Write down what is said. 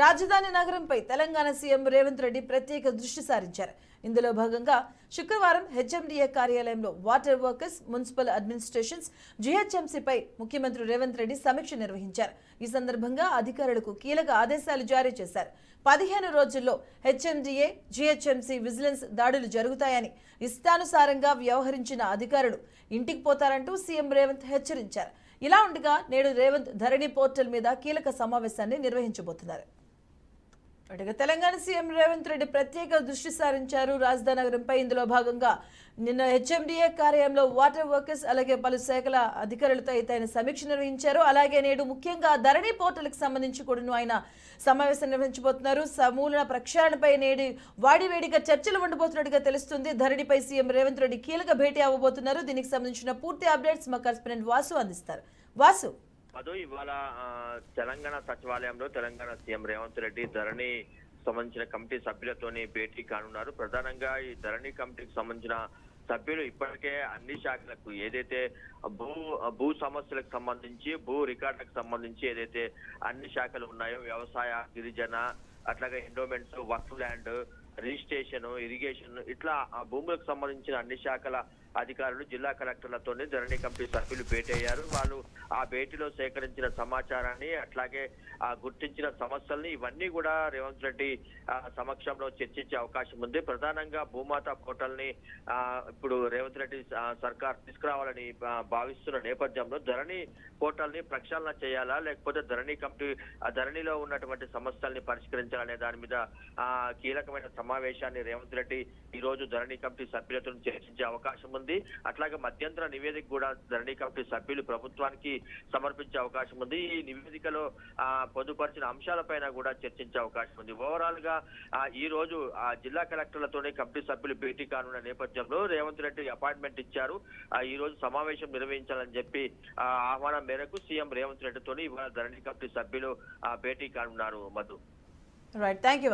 రాజధాని నగరంపై తెలంగాణ సీఎం రేవంత్ రెడ్డి ప్రత్యేక దృష్టి సారించారు. ఇందులో భాగంగా శుక్రవారం హెచ్ఎండిఏ కార్యాలయంలో వాటర్ వర్కర్స్, మున్సిపల్ అడ్మినిస్ట్రేషన్స్, జీహెచ్ఎంసీపై ముఖ్యమంత్రి రేవంత్ రెడ్డి సమీక్ష నిర్వహించారు. ఈ సందర్భంగా అధికారులకు కీలక ఆదేశాలు జారీ చేశారు. 15 రోజుల్లో హెచ్ఎండిఏ, జీహెచ్ఎంసీ విజిలెన్స్ దాడులు జరుగుతాయని, ఇష్టానుసారంగా వ్యవహరించిన అధికారులు ఇంటికి పోతారంటూ సీఎం రేవంత్ హెచ్చరించారు. ఇలా ఉండగా నేడు రేవంత్ ధరణి పోర్టల్ మీద కీలక సమావేశాన్ని నిర్వహించబోతున్నారు. తెలంగాణ సీఎం రేవంత్ రెడ్డి ప్రత్యేక దృష్టి సారించారు రాజధాని నగరంపై. ఇందులో భాగంగా నిన్న హెచ్ఎండిఏ కార్యాలయంలో వాటర్ వర్కర్స్ అలాగే పలు శాఖల అధికారులతో అయితే ఆయన సమీక్ష నిర్వహించారు. అలాగే నేడు ముఖ్యంగా ధరణి పోర్టల్కి సంబంధించి కూడా ఆయన సమావేశం నిర్వహించబోతున్నారు. సమూల ప్రక్షాళనపై నేడు వాడివేడిగా చర్చలు ఉండబోతున్నట్టుగా తెలుస్తుంది. ధరణిపై సీఎం రేవంత్ రెడ్డి కీలక భేటీ అవ్వబోతున్నారు. దీనికి సంబంధించిన పూర్తి అప్డేట్స్ మా కరెస్పాండెంట్ వాసు అందిస్తారు. వాసు, ఇవాళ తెలంగాణ సచివాలయంలో తెలంగాణ సీఎం రేవంత్ రెడ్డి ధరణి సంబంధించిన కమిటీ సభ్యులతోని భేటీ కానున్నారు. ప్రధానంగా ఈ ధరణి కమిటీకి సంబంధించిన సభ్యులు ఇప్పటికే అన్ని శాఖలకు ఏదైతే భూ సమస్యలకు సంబంధించి, భూ రికార్డులకు సంబంధించి ఏదైతే అన్ని శాఖలు ఉన్నాయో, వ్యవసాయ, గిరిజన, అట్లాగే endowments, work land, registration, irrigation, ఇట్లా ఆ భూములకు సంబంధించిన అన్ని శాఖల అధికారులు జిల్లా కలెక్టర్లతోనే ధరణి కమిటీ సభ్యులు భేటీ అయ్యారు. వాళ్ళు ఆ భేటీలో సేకరించిన సమాచారాన్ని, అట్లాగే గుర్తించిన సమస్యల్ని ఇవన్నీ కూడా రేవంత్ రెడ్డి సమక్షంలో చర్చించే అవకాశం ఉంది. ప్రధానంగా భూమాత పోర్టల్ ని ఇప్పుడు రేవంత్ రెడ్డి సర్కార్ తీసుకురావాలని భావిస్తున్న నేపథ్యంలో ధరణి పోర్టల్ ని ప్రక్షాళన చేయాలా, లేకపోతే ధరణి కమిటీ ధరణిలో ఉన్నటువంటి సమస్యల్ని పరిష్కరించాలనే దాని మీద కీలకమైన సమావేశాన్ని రేవంత్ రెడ్డి ఈ రోజు ధరణి కమిటీ సభ్యులతో చర్చించే అవకాశం ఉంది. అట్లాగే మధ్యంతర నివేదిక కూడా ధరణి కమిటీ సభ్యులు ప్రభుత్వానికి సమర్పించే అవకాశం ఉంది. ఈ నివేదికలో పొందుపరిచిన అంశాలపైన కూడా చర్చించే అవకాశం ఉంది. ఓవరాల్ గా ఈ రోజు జిల్లా కలెక్టర్లతోనే కమిటీ సభ్యులు భేటీ కానున్న నేపథ్యంలో రేవంత్ రెడ్డి అపాయింట్మెంట్ ఇచ్చారు. ఈ రోజు సమావేశం నిర్వహించాలని చెప్పి ఆహ్వానం మేరకు సీఎం రేవంత్ రెడ్డితోని ఇవాళ ధరణి కమిటీ సభ్యులు భేటీ కానున్నారు. Madhu, right, thank you.